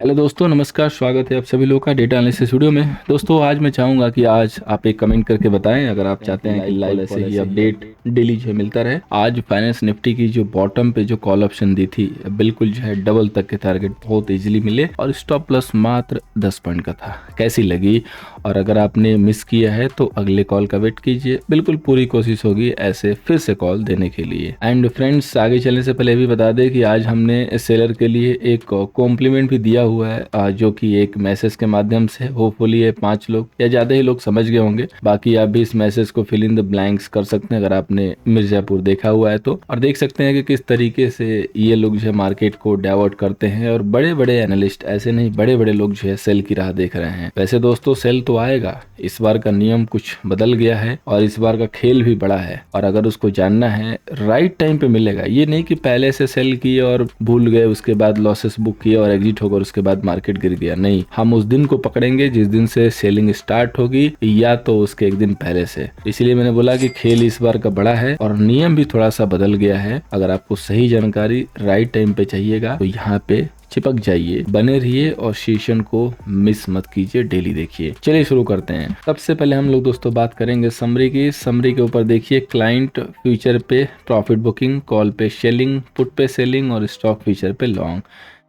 Hello दोस्तों, नमस्कार। स्वागत है आप सभी लोगों का डेटा एनालिसिस वीडियो में। दोस्तों, आज मैं चाहूँगा कि आज आप एक कमेंट करके बताएं अगर आप चाहते हैं कि लाइव कॉल ऐसे ही अपडेट डेली जो है मिलता रहे। आज फाइनेंस निफ्टी की जो बॉटम पे जो कॉल ऑप्शन दी थी, बिल्कुल जो है डबल तक के टारगेट बहुत इजीली मिले और स्टॉप प्लस मात्र 10 पॉइंट का था। कैसी लगी? और अगर आपने मिस किया है तो अगले कॉल का वेट कीजिए। बिल्कुल पूरी कोशिश होगी ऐसे फिर से कॉल देने के लिए। एंड फ्रेंड्स, आगे चलने से पहले भी बता दें कि आज हमने सेलर के लिए एक कॉम्प्लीमेंट भी दिया हुआ है, जो कि एक मैसेज के माध्यम से होपफुली ये 5 लोग या ज्यादा ही लोग समझ गए होंगे। बाकी आप भी इस मैसेज को फिल इन द ब्लैंक्स कर सकते हैं अगर आपने मिर्जापुर देखा हुआ है तो। और देख सकते हैं कि किस तरीके से ये लोग जो है मार्केट को डाइवर्ट करते हैं और बड़े बड़े एनालिस्ट, ऐसे नहीं बड़े बड़े लोग जो है सेल की राह देख रहे हैं। वैसे दोस्तों, सेल तो आएगा। इस बार का नियम कुछ बदल गया है और इस बार का खेल भी बड़ा है, और अगर उसको जानना है राइट टाइम पे मिलेगा। ये नहीं कि पहले से सेल किए और भूल गए, उसके बाद लॉसेस बुक किए और एग्जिट होकर उसके बाद मार्केट गिर गया। नहीं, हम उस दिन को पकड़ेंगे जिस दिन से सेलिंग स्टार्ट होगी या तो उसके एक दिन पहले से। इसलिए मैंने बोला कि खेल इस बार का बड़ा है और नियम भी थोड़ा सा बदल गया है। अगर आपको सही जानकारी राइट टाइम पे चाहिएगा तो यहाँ पे चिपक जाइए, बने रहिए और सेशन को मिस मत कीजिए, डेली देखिए। चलिए शुरू करते हैं। सबसे पहले हम लोग दोस्तों बात करेंगे समरी की। समरी के ऊपर देखिए, क्लाइंट फ्यूचर पे प्रॉफिट बुकिंग, कॉल पे सेलिंग, पुट पे सेलिंग और स्टॉक फ्यूचर पे लॉन्ग।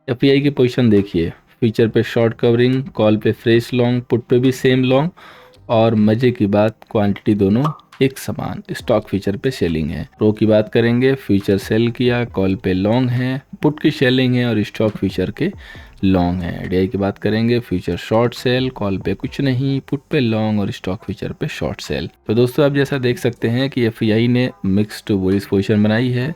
एफआई की पोजीशन देखिए, फ्यूचर पे शॉर्ट कवरिंग, कॉल पे फ्रेश लॉन्ग, पुट पे भी सेम लॉन्ग। और मजे की बात, क्वांटिटी दोनों एक समान। स्टॉक फ्यूचर पे सेलिंग है। प्रो की बात करेंगे, फ्यूचर सेल किया, कॉल पे लॉन्ग है, पुट की सेलिंग है और स्टॉक फ्यूचर के लॉन्ग है। डीआई की बात करेंगे, फ्यूचर शॉर्ट सेल, कॉल पे कुछ नहीं, पुट पे लॉन्ग और स्टॉक फ्यूचर पे शॉर्ट सेल। तो दोस्तों, आप जैसा देख सकते हैं कि एफआई ने मिक्स्ड टू बुलिश पोजीशन बनाई है,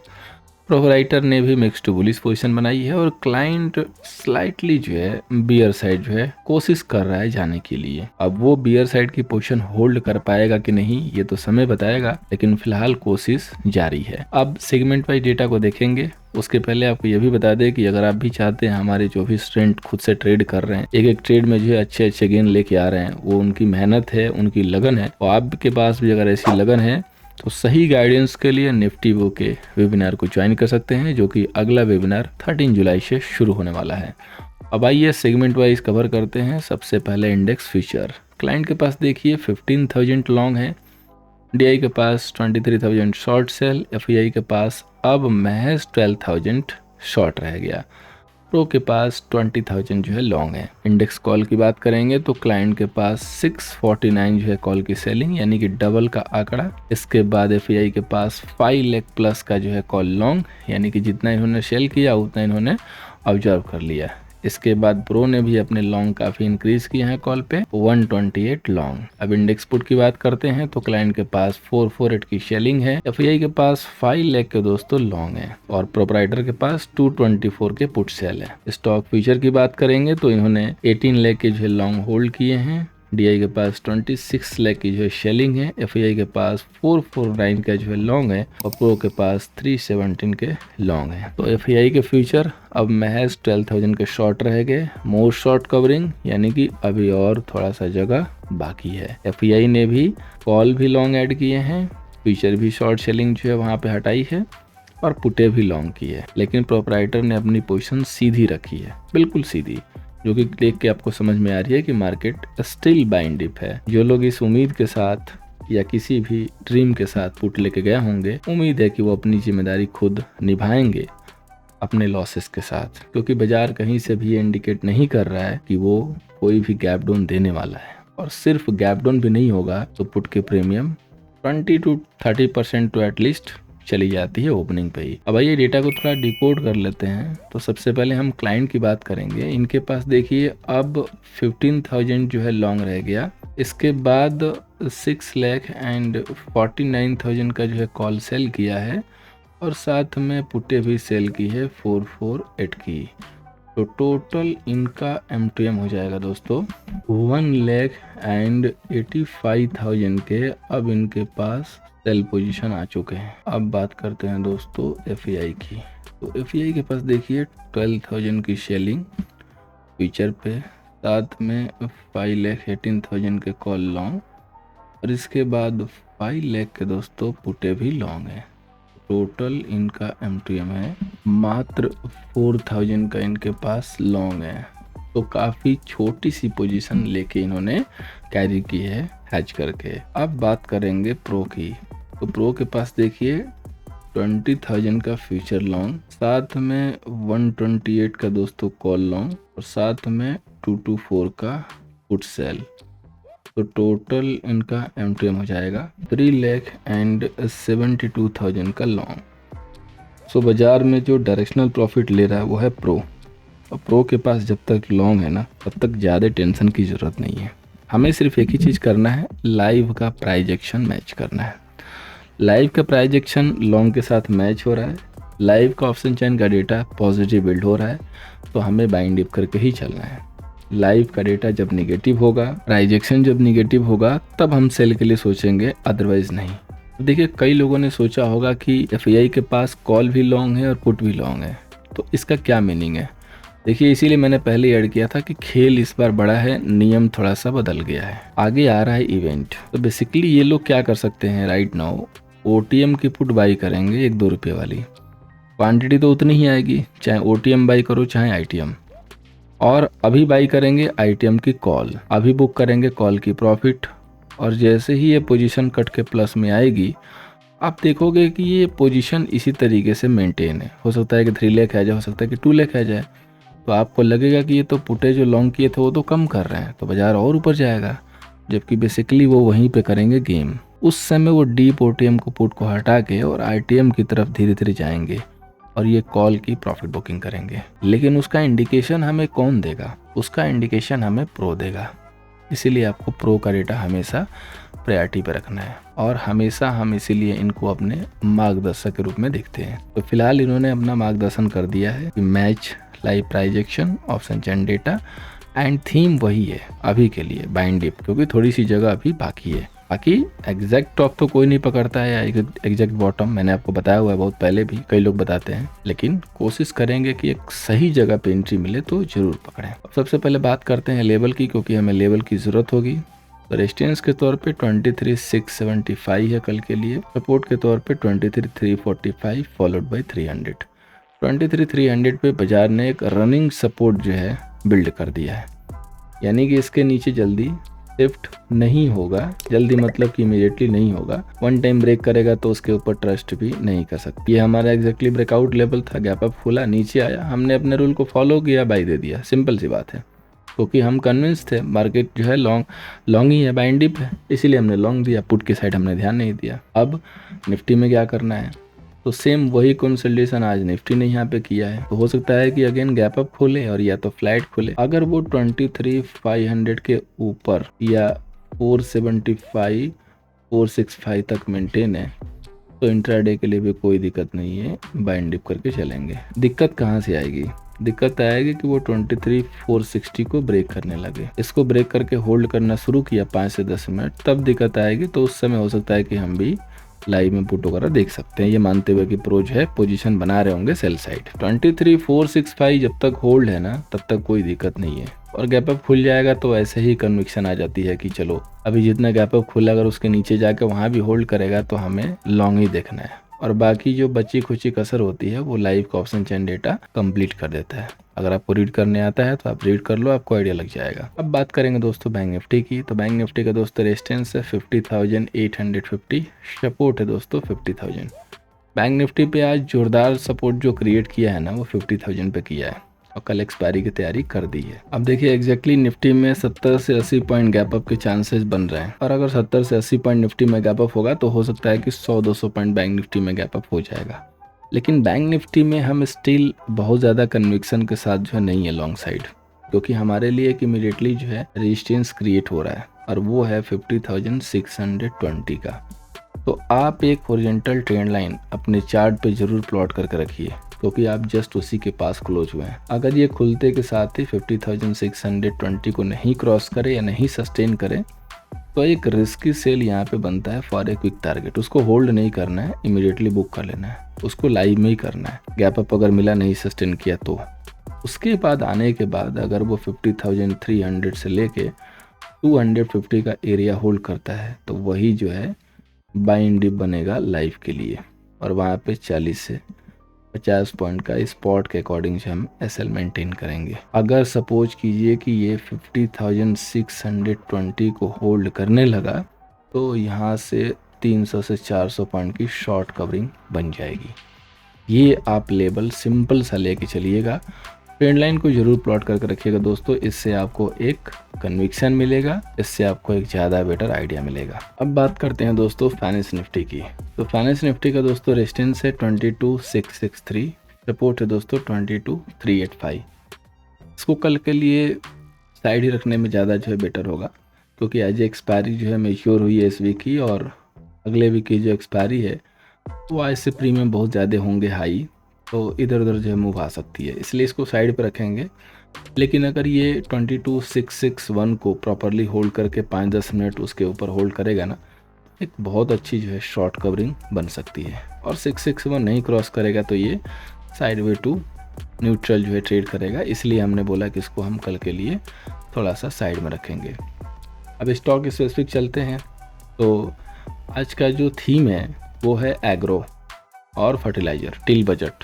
प्रोपराइटर ने भी मिक्स टू बुलिश पोजीशन बनाई है और क्लाइंट स्लाइटली जो है बियर साइड जो है कोशिश कर रहा है जाने के लिए। अब वो बियर साइड की पोजीशन होल्ड कर पाएगा कि नहीं ये तो समय बताएगा, लेकिन फिलहाल कोशिश जारी है। अब सेगमेंट वाइज डेटा को देखेंगे। उसके पहले आपको ये भी बता दें कि अगर आप भी चाहते हैं हमारे जो भी स्टूडेंट खुद से ट्रेड कर रहे हैं, एक एक ट्रेड में जो है अच्छे अच्छे गेन लेके आ रहे हैं, वो उनकी मेहनत है, उनकी लगन है। और आपके पास भी अगर ऐसी लगन है तो सही गाइडेंस के लिए निफ्टी वो के वेबिनार को ज्वाइन कर सकते हैं, जो कि अगला वेबिनार 13 जुलाई से शुरू होने वाला है। अब आइए सेगमेंट वाइज कवर करते हैं। सबसे पहले इंडेक्स फ्यूचर। क्लाइंट के पास देखिए 15,000 लॉन्ग है, डीआई के पास 23,000 शॉर्ट सेल, एफआई के पास अब महज 12,000 शॉर्ट रह गया। प्रो के पास 20,000 जो है लॉन्ग है। इंडेक्स कॉल की बात करेंगे तो क्लाइंट के पास 649 जो है कॉल की सेलिंग, यानी कि डबल का आंकड़ा। इसके बाद एफआई के पास 5 लाख प्लस का जो है कॉल लॉन्ग, यानी कि जितना इन्होंने सेल किया उतना इन्होंने ऑब्जर्व कर लिया। इसके बाद प्रो ने भी अपने लॉन्ग काफी इंक्रीज किए हैं, कॉल पे 128 लॉन्ग। अब इंडेक्स पुट की बात करते हैं तो क्लाइंट के पास 448 की सेलिंग है, एफआई के पास 5 लाख के दोस्तों लॉन्ग है और प्रोपराइटर के पास 224 के पुट सेल है। स्टॉक फ्यूचर की बात करेंगे तो इन्होंने 18 लाख के जो लॉन्ग होल्ड किए हैं, डीआई के पास 26 लाख की जो है सेलिंग है, एफआई के पास 449 का जो है लॉन्ग है और प्रो के पास 317 के लॉन्ग है। तो एफआई के फ्यूचर अब महज 12,000 के शॉर्ट रह गए, मोर शॉर्ट कवरिंग, यानी कि अभी और थोड़ा सा जगह बाकी है। एफआई ने भी कॉल भी लॉन्ग ऐड किए हैं, फ्यूचर भी शॉर्ट सेलिंग जो है वहाँ पे हटाई है और पुटे भी लॉन्ग की है, लेकिन प्रोपराइटर ने अपनी पोजीशन सीधी रखी है, बिल्कुल सीधी, जो कि देख के आपको समझ में आ रही है कि मार्केट स्टिल बाइंग डिप है। जो लोग इस उम्मीद के साथ या किसी भी ड्रीम के साथ पुट लेके गए होंगे, उम्मीद है कि वो अपनी जिम्मेदारी खुद निभाएंगे अपने लॉसेस के साथ, क्योंकि बाजार कहीं से भी इंडिकेट नहीं कर रहा है कि वो कोई भी गैप डाउन देने वाला है। और सिर्फ गैप डाउन भी नहीं होगा तो पुट के प्रीमियम 20 to 30% तो एटलीस्ट चली जाती है ओपनिंग पे ही। अब आइए डेटा को थोड़ा डिकोड कर लेते हैं। तो सबसे पहले हम क्लाइंट की बात करेंगे। इनके पास देखिए अब 15,000 जो है लॉन्ग रह गया, इसके बाद 6 लाख एंड 49,000 का जो है कॉल सेल किया है और साथ में पुटे भी सेल की है 448 की। तो टोटल इनका एमटीएम हो जाएगा दोस्तों 1,85,000 के। अब इनके पास सेल पोजीशन आ चुके हैं। अब बात करते हैं दोस्तों एफआई की। तो एफआई के पास देखिए 12,000 की सेलिंग फ्यूचर पे, साथ में 5,18,000 के कॉल लॉन्ग और इसके बाद 5 लाख के दोस्तों पुटे भी लॉन्ग है। टोटल इनका एमटीएम है मात्र 4,000 का इनके पास लॉन्ग है। तो काफ़ी छोटी सी पोजीशन लेके इन्होंने कैरी की है हैच करके। अब बात करेंगे प्रो की। तो प्रो के पास देखिए 20,000 का फ्यूचर लॉन्ग, साथ में 128 का दोस्तों कॉल लॉन्ग और साथ में 224 का पुट सेल। तो टोटल इनका MTM हो जाएगा 3,72,000 का लॉन्ग। सो बाजार में जो डायरेक्शनल प्रॉफिट ले रहा है वो है प्रो। और प्रो के पास जब तक लॉन्ग है ना तब तक ज़्यादा टेंशन की ज़रूरत नहीं है। हमें सिर्फ एक ही चीज़ करना है, लाइव का प्राइस एक्शन मैच करना है। लाइव का प्राइस एक्शन लॉन्ग के साथ मैच हो रहा है, लाइव का ऑप्शन चेन का डेटा पॉजिटिव बिल्ड हो रहा है, तो हमें बाइंग डिप करके ही चलना है। लाइव का डेटा जब निगेटिव होगा, प्राइस एक्शन जब निगेटिव होगा, तब हम सेल के लिए सोचेंगे, अदरवाइज नहीं। देखिए कई लोगों ने सोचा होगा कि FAI के पास कॉल भी लॉन्ग है और पुट भी लॉन्ग है, तो इसका क्या मीनिंग है। देखिए इसीलिए मैंने पहले ऐड किया था कि खेल इस बार बड़ा है, नियम थोड़ा सा बदल गया है। आगे आ रहा है इवेंट। तो बेसिकली ये लोग क्या कर सकते हैं, राइट नाउ OTM की पुट बाई करेंगे 1-2 रुपये वाली। क्वांटिटी तो उतनी ही आएगी, चाहे OTM बाई करो चाहे ITM। और अभी बाई करेंगे ITM की कॉल, अभी बुक करेंगे कॉल की प्रॉफिट। और जैसे ही ये पोजीशन कट के प्लस में आएगी, आप देखोगे कि ये पोजीशन इसी तरीके से मेंटेन है। हो सकता है कि 3 लाख आ जाए, हो सकता है कि 2 लाख आ जाए, तो आपको लगेगा कि ये तो पुटे जो लॉन्ग किए थे वो तो कम कर रहे हैं, तो बाजार और ऊपर जाएगा। जबकि बेसिकली वो वहीं पे करेंगे गेम। उस समय वो डीप OTM को पुट को हटा के और ITM की तरफ धीरे धीरे जाएंगे और ये कॉल की प्रॉफिट बुकिंग करेंगे। लेकिन उसका इंडिकेशन हमें कौन देगा, उसका इंडिकेशन हमें प्रो देगा। इसीलिए आपको प्रो का डेटा हमेशा प्रायोरिटी पे रखना है और हमेशा हम इसीलिए इनको अपने मार्गदर्शक के रूप में देखते हैं। तो फिलहाल इन्होंने अपना मार्गदर्शन कर दिया है कि match, live price action, option chain data and theme वही है अभी के लिए, बाइंड डिप, क्योंकि थोड़ी सी जगह अभी बाकी है। बाकी एग्जैक्ट टॉप तो कोई नहीं पकड़ता है या एग्जैक्ट बॉटम, मैंने आपको बताया हुआ है बहुत पहले भी, कई लोग बताते हैं, लेकिन कोशिश करेंगे कि एक सही जगह पे एंट्री मिले तो जरूर पकड़ें। सबसे पहले बात करते हैं लेवल की, क्योंकि हमें लेवल की ज़रूरत होगी। तो रेजिस्टेंस के तौर पे 23,675 है कल के लिए, सपोर्ट के तौर पे 23,345 फॉलोड बाई 300। 23,300 पे बाजार ने एक रनिंग सपोर्ट जो है बिल्ड कर दिया है, यानी कि इसके नीचे जल्दी शिफ्ट नहीं होगा। जल्दी मतलब कि इमीडिएटली नहीं होगा, वन टाइम ब्रेक करेगा तो उसके ऊपर ट्रस्ट भी नहीं कर सकती। ये हमारा एग्जैक्टली ब्रेकआउट लेवल था, गैप अप खुला, नीचे आया, हमने अपने रूल को फॉलो किया, बाई दे दिया, सिंपल सी बात है। क्योंकि हम कन्विंस थे मार्केट जो है लॉन्ग ही है, बाइंड डिप है, इसीलिए हमने लॉन्ग दिया, पुट की साइड हमने ध्यान नहीं दिया। अब निफ्टी में क्या करना है, तो सेम वही कंसोलिडेशन आज निफ्टी ने यहाँ पे किया है। तो हो सकता है कि अगेन गैप अप खोले और या तो फ्लैट खोले। अगर वो 23,500 के ऊपर या 475 465 तक मेंटेन है तो इंट्राडे के लिए भी कोई दिक्कत नहीं है, बाइंड डिप करके चलेंगे। दिक्कत कहाँ से आएगी, दिक्कत आएगी कि वो 23,460 को ब्रेक करने लगे, इसको ब्रेक करके होल्ड करना शुरू किया 5 से 10 मिनट, तब दिक्कत आएगी। तो उस समय हो सकता है कि हम भी लाइव में पुट वगैरह देख सकते हैं, ये मानते हुए कि प्रो जो है पोजीशन बना रहे होंगे सेल साइड। 23,465 जब तक होल्ड है ना तब तक कोई दिक्कत नहीं है, और गैप अप खुल जाएगा तो ऐसे ही कन्विक्शन आ जाती है कि चलो अभी जितना गैप अप खुला, अगर उसके नीचे जाके वहाँ भी होल्ड करेगा तो हमें लॉन्ग ही देखना है। और बाकी जो बची खुची कसर होती है वो लाइव का ऑप्शन चेन डेटा कंप्लीट कर देता है। अगर आपको रीड करने आता है तो आप रीड कर लो, आपको आइडिया लग जाएगा। अब बात करेंगे दोस्तों बैंक निफ्टी की। तो बैंक निफ्टी का दोस्तों रेजिस्टेंस है 50,850, सपोर्ट है दोस्तों 50,000। बैंक निफ्टी पे आज जोरदार सपोर्ट जो क्रिएट किया है ना वो 50,000 पे किया है और कल एक्सपायरी की तैयारी कर दी है। अब देखिए एग्जैक्टली निफ्टी में 70 से 80 पॉइंट गैप अप के चांसेस बन रहे हैं, और अगर 70 से 80 पॉइंट निफ्टी में गैप अप होगा तो हो सकता है कि 100-200 पॉइंट बैंक निफ्टी में गैप अप हो जाएगा। लेकिन बैंक निफ्टी में हम स्टिल बहुत ज़्यादा कन्विक्शन के साथ जो है नहीं है लॉन्ग साइड, क्योंकि हमारे लिए एक इमीडिएटली जो है रेजिस्टेंस क्रिएट हो रहा है और वो है 50,620 का। तो आप एक हॉरिजॉन्टल ट्रेंड लाइन अपने चार्ट पे जरूर प्लॉट करके रखिए, क्योंकि आप जस्ट उसी के पास क्लोज हुए हैं। अगर ये खुलते के साथ ही 50,620 को नहीं क्रॉस करे या नहीं सस्टेन करे तो एक रिस्की सेल यहाँ पे बनता है फॉर ए क्विक टारगेट। उसको होल्ड नहीं करना है, इमीडिएटली बुक कर लेना है, उसको लाइव में ही करना है। गैप अप अगर मिला नहीं सस्टेन किया तो उसके बाद आने के बाद अगर वो 50,300 से लेके 250 का एरिया होल्ड करता है तो वही जो है बाइंग डिप बनेगा लाइव के लिए, और वहाँ पे 40 से 50 पॉइंट का स्पॉट के अकॉर्डिंग से हम एसएल मेंटेन करेंगे। अगर सपोज कीजिए कि ये 50,620 को होल्ड करने लगा तो यहाँ से 300 से 400 पॉइंट की शॉर्ट कवरिंग बन जाएगी। ये आप लेवल सिंपल सा लेके चलिएगा। ट्रेंड लाइन को जरूर प्लॉट करके रखिएगा दोस्तों, इससे आपको एक कन्विक्शन मिलेगा, इससे आपको एक ज़्यादा बेटर आइडिया मिलेगा। अब बात करते हैं दोस्तों फाइनेंस निफ्टी की। तो फाइनेंस निफ्टी का दोस्तों रेजिस्टेंस है 22,663, सपोर्ट है दोस्तों 22,385। इसको कल के लिए साइड ही रखने में ज़्यादा जो है बेटर होगा, क्योंकि आज एक्सपायरी जो है मेच्योर हुई है इस वीक की, और अगले वीक की जो एक्सपायरी है वो आज से प्रीमियम बहुत ज़्यादा होंगे हाई, तो इधर उधर जो है मूव आ सकती है, इसलिए इसको साइड पर रखेंगे। लेकिन अगर ये 22,661 को प्रॉपरली होल्ड करके 5-10 मिनट उसके ऊपर होल्ड करेगा ना, एक बहुत अच्छी जो है शॉर्ट कवरिंग बन सकती है। और 661 नहीं क्रॉस करेगा तो ये साइड वे टू न्यूट्रल जो है ट्रेड करेगा, इसलिए हमने बोला कि इसको हम कल के लिए थोड़ा सा साइड में रखेंगे। अब स्टॉक स्पेसिफिक चलते हैं। तो आज का जो थीम है वो है एग्रो और फर्टिलाइज़र टिल बजट।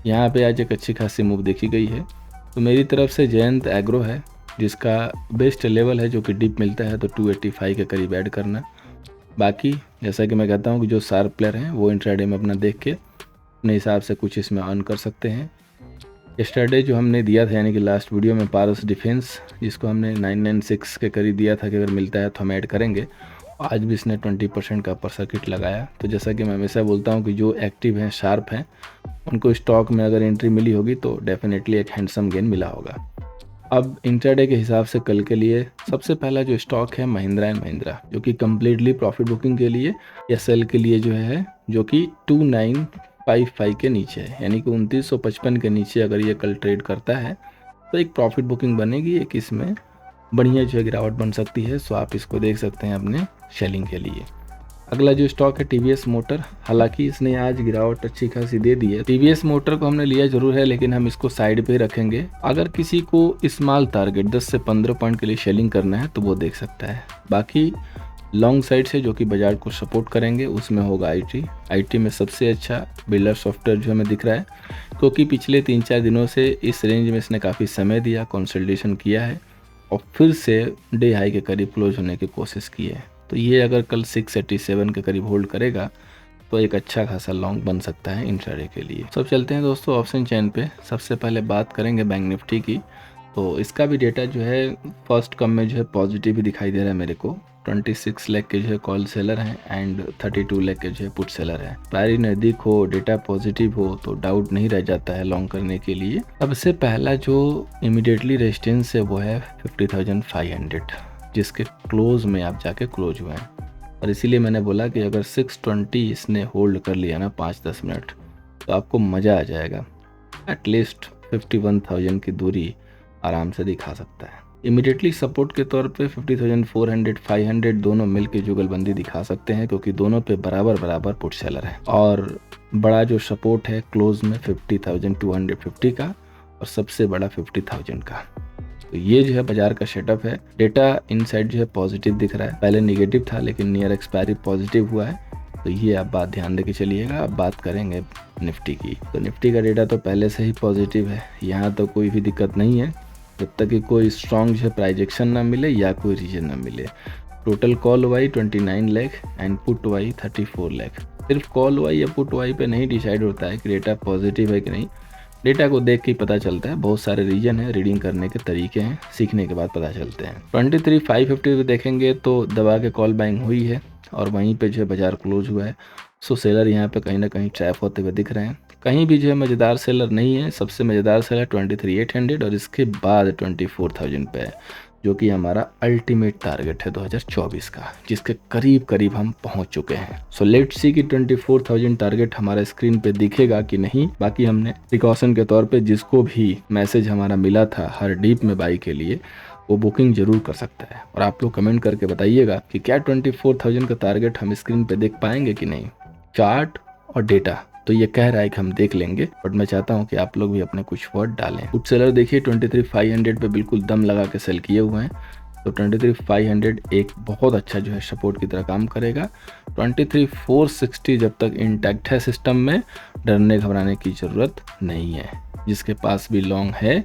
यहाँ पे आज एक अच्छी खासी मूव देखी गई है। तो मेरी तरफ से जयंत एग्रो है, जिसका बेस्ट लेवल है जो कि डिप मिलता है तो 285 के करीब ऐड करना। बाकी जैसा कि मैं कहता हूँ कि जो शार्प प्लेयर हैं वो इंट्राडे में अपना देख के अपने हिसाब से कुछ इसमें अर्न कर सकते हैं। यस्टरडे जो हमने दिया था यानी कि लास्ट वीडियो में पारस डिफेंस, जिसको हमने 996 के करीब दिया था कि अगर मिलता है तो हम ऐड करेंगे, आज भी इसने 20% का अपर सर्किट लगाया। तो जैसा कि मैं हमेशा बोलता हूँ कि जो एक्टिव हैं, शार्प हैं, उनको स्टॉक में अगर एंट्री मिली होगी तो डेफिनेटली एक हैंडसम गेन मिला होगा। अब इंट्राडे के हिसाब से कल के लिए सबसे पहला जो स्टॉक है महिंद्रा एंड महिंद्रा, जो कि कम्प्लीटली प्रॉफिट बुकिंग के लिए या सेल के लिए जो है, जो कि 2955 के नीचे है, यानी कि 2955 के नीचे अगर ये कल ट्रेड करता है तो एक प्रॉफिट बुकिंग बनेगी, एक इसमें बढ़िया जो है गिरावट बन सकती है। सो आप इसको देख सकते हैं अपने शेलिंग के लिए। अगला जो स्टॉक है टीवीएस मोटर, हालांकि इसने आज गिरावट अच्छी खासी दे दी है। टीवीएस मोटर को हमने लिया जरूर है, लेकिन हम इसको साइड पे रखेंगे। अगर किसी को स्मॉल टारगेट 10 से 15 पॉइंट के लिए शेलिंग करना है तो वो देख सकता है। बाकी लॉन्ग साइड से जो कि बाजार को सपोर्ट करेंगे उसमें होगा आईटी में सबसे अच्छा बिल्डर सॉफ्टवेयर जो हमें दिख रहा है, क्योंकि पिछले 3-4 दिनों से इस रेंज में इसने काफ़ी समय दिया, कंसल्टेशन किया है और फिर से डे हाई के करीब क्लोज होने की कोशिश की है। तो ये अगर कल 687 के करीब होल्ड करेगा तो एक अच्छा खासा लॉन्ग बन सकता है इंट्राडे के लिए। सब चलते हैं दोस्तों ऑप्शन चेन पे। सबसे पहले बात करेंगे बैंक निफ्टी की। तो इसका भी डेटा जो है फर्स्ट कम में जो है पॉजिटिव ही दिखाई दे रहा है मेरे को। 26 लाख के जो है कॉल सेलर हैं एंड 32 लाख के जो है पुट सेलर हैं। एक्सपायरी नज़दीक हो, डेटा पॉजिटिव हो तो डाउट नहीं रह जाता है लॉन्ग करने के लिए। सबसे पहला जो इमीडिएटली रेजिस्टेंस है वो है 50,500, जिसके क्लोज में आप जाके क्लोज हुए हैं। और इसीलिए मैंने बोला कि अगर 620 इसने होल्ड कर लिया ना 5-10 मिनट तो आपको मज़ा आ जाएगा। एटलीस्ट 51,000 की दूरी आराम से दिखा सकता है। इमीडिएटली सपोर्ट के तौर पे 50,400, 500 दोनों मिलके जुगलबंदी दिखा सकते हैं, क्योंकि दोनों पे बराबर बराबर पुट सेलर है। और बड़ा जो सपोर्ट है क्लोज में 50,250 का और सबसे बड़ा 50,000 का। तो ये जो है बाजार का सेटअप है। डेटा इनसाइड जो है पॉजिटिव दिख रहा है, पहले निगेटिव था लेकिन नियर एक्सपायरी पॉजिटिव हुआ है। तो ये आप बात ध्यान देके चलिएगा। अब बात करेंगे निफ्टी की। तो निफ्टी का डेटा तो पहले से ही पॉजिटिव है, यहाँ तो कोई भी दिक्कत नहीं है जब तक कि कोई स्ट्रॉन्ग जो है प्राइजेक्शन ना मिले या कोई रीजन ना मिले। Total call OI 29 lakh and put OI 34 lakh. सिर्फ कॉल वाई या पुट वाई पे नहीं डिसाइड होता है कि डेटा पॉजिटिव है कि नहीं, डेटा को देख के ही पता चलता है। बहुत सारे रीजन है, रीडिंग करने के तरीके हैं, सीखने के बाद पता चलते हैं। 23,550 पे देखेंगे तो दबा के कॉल बाइंग हुई है और वहीं पे जो है बाजार क्लोज हुआ है। सो सेलर यहाँ पे कहीं ना कहीं ट्रैप होते हुए दिख रहे हैं। कहीं भी जो है मज़ेदार सेलर नहीं है। सबसे मज़ेदार सेलर 23,800 और इसके बाद 24,000 पे है, जो कि हमारा अल्टीमेट टारगेट है 2024 का, जिसके करीब करीब हम पहुंच चुके हैं। सो लेट्स सी कि 24,000 टारगेट हमारा स्क्रीन पे दिखेगा कि नहीं। बाकी हमने प्रिकॉशन के तौर पे जिसको भी मैसेज हमारा मिला था हर डीप में बाई के लिए, वो बुकिंग जरूर कर सकता है। और आप लोग कमेंट करके बताइएगा कि क्या 24,000 का टारगेट हम स्क्रीन पे देख पाएंगे कि नहीं। चार्ट और डेटा तो ये कह रहा है कि हम देख लेंगे, बट मैं चाहता हूँ कि आप लोग भी अपने कुछ वर्ड डालें। पुट सेलर देखिए 23,500 पे बिल्कुल दम लगा के सेल किए हुए हैं। तो 23,500 एक बहुत अच्छा जो है सपोर्ट की तरह काम करेगा। 23,460 जब तक इंटैक्ट है सिस्टम में, डरने घबराने की ज़रूरत नहीं है। जिसके पास भी लॉन्ग है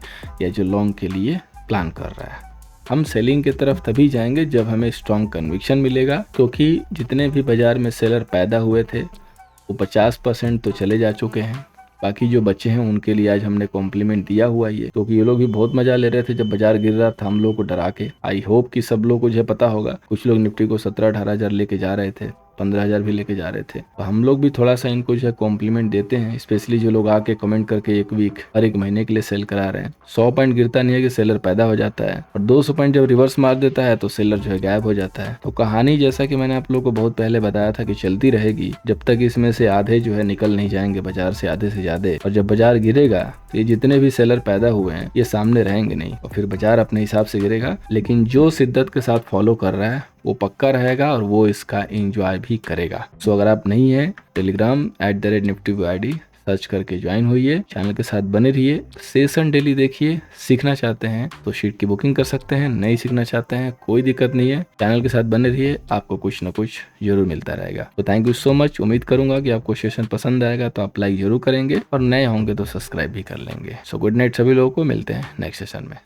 या जो लॉन्ग के लिए प्लान कर रहा है, हम सेलिंग की तरफ तभी जाएंगे जब हमें स्ट्रॉन्ग कन्विक्शन मिलेगा, क्योंकि जितने भी बाजार में सेलर पैदा हुए थे वो 50% तो चले जा चुके हैं। बाकी जो बच्चे हैं उनके लिए आज हमने कॉम्प्लीमेंट दिया हुआ है, क्योंकि ये लोग भी बहुत मजा ले रहे थे जब बाजार गिर रहा था हम लोग को डरा के। आई होप कि सब लोग को जो है पता होगा, कुछ लोग निफ्टी को 17-18 हज़ार लेके जा रहे थे, 15,000 भी लेके जा रहे थे। तो हम लोग भी थोड़ा सा इनको जो है कॉम्प्लीमेंट देते हैं, स्पेशली जो लोग आके कमेंट करके एक वीक हर एक महीने के लिए सेल करा रहे हैं। 100 पॉइंट गिरता नहीं है कि सेलर पैदा हो जाता है, और 200 पॉइंट जब रिवर्स मार देता है तो सेलर जो है गायब हो जाता है। तो कहानी जैसा कि मैंने आप लोग को बहुत पहले बताया था कि चलती रहेगी जब तक इसमें से आधे जो है निकल नहीं जाएंगे बाजार से, आधे से ज्यादा। और जब बाजार गिरेगा तो ये जितने भी सेलर पैदा हुए हैं ये सामने रहेंगे नहीं, और फिर बाजार अपने हिसाब से गिरेगा। लेकिन जो शिद्दत के साथ फॉलो कर रहा है वो पक्का रहेगा और वो इसका एंजॉय भी करेगा। सो अगर आप नहीं है, टेलीग्राम @nifty सर्च करके ज्वाइन होइए, चैनल के साथ बने रहिए, सेशन डेली देखिए। सीखना चाहते हैं तो शीट की बुकिंग कर सकते हैं, नहीं सीखना चाहते हैं कोई दिक्कत नहीं है, चैनल के साथ बने रहिए, आपको कुछ ना कुछ जरूर मिलता रहेगा। तो थैंक यू सो मच। उम्मीद करूंगा कि आपको सेशन पसंद आएगा तो आप लाइक जरूर करेंगे, और नए होंगे तो सब्सक्राइब भी कर लेंगे। सो गुड नाइट सभी लोगों को, मिलते हैं नेक्स्ट सेशन में।